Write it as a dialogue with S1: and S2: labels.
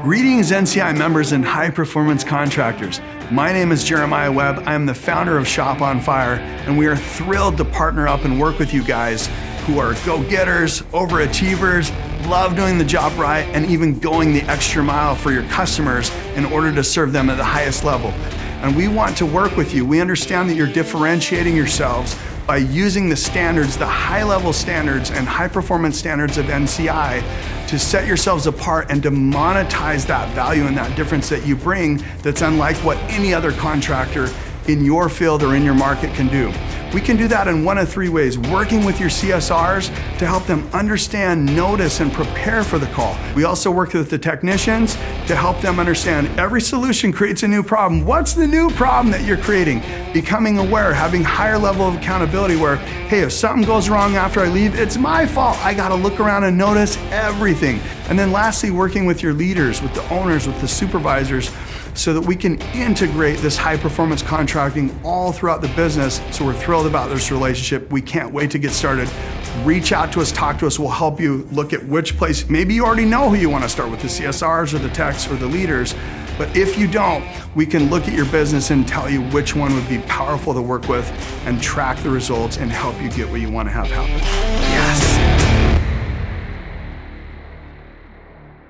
S1: Greetings NCI members and high performance contractors. My name is Jeremiah Webb. I am the founder of Shop on Fire, and we are thrilled to partner up and work with you guys who are go-getters, overachievers, love doing the job right, and even going the extra mile for your customers in order to serve them at the highest level. And we want to work with you. We understand that you're differentiating yourselves by using the standards, the high-level standards and high-performance standards of NCI to set yourselves apart and to monetize that value and that difference that you bring that's unlike what any other contractor in your field or in your market can do. We can do that in one of three ways: working with your CSRs to help them understand, notice, and prepare for the call. We also work with the technicians to help them understand every solution creates a new problem. What's the new problem that you're creating? Becoming aware, having higher level of accountability where, hey, if something goes wrong after I leave, it's my fault. I gotta look around and notice everything. And then lastly, working with your leaders, with the owners, with the supervisors, so that we can integrate this high performance contracting all throughout the business. So we're thrilled about this relationship. We can't wait to get started. Reach out to us, talk to us. We'll help you look at which place. Maybe you already know who you want to start with, the CSRs or the techs or the leaders. But if you don't, we can look at your business and tell you which one would be powerful to work with and track the results and help you get what you want to have happen. Yes.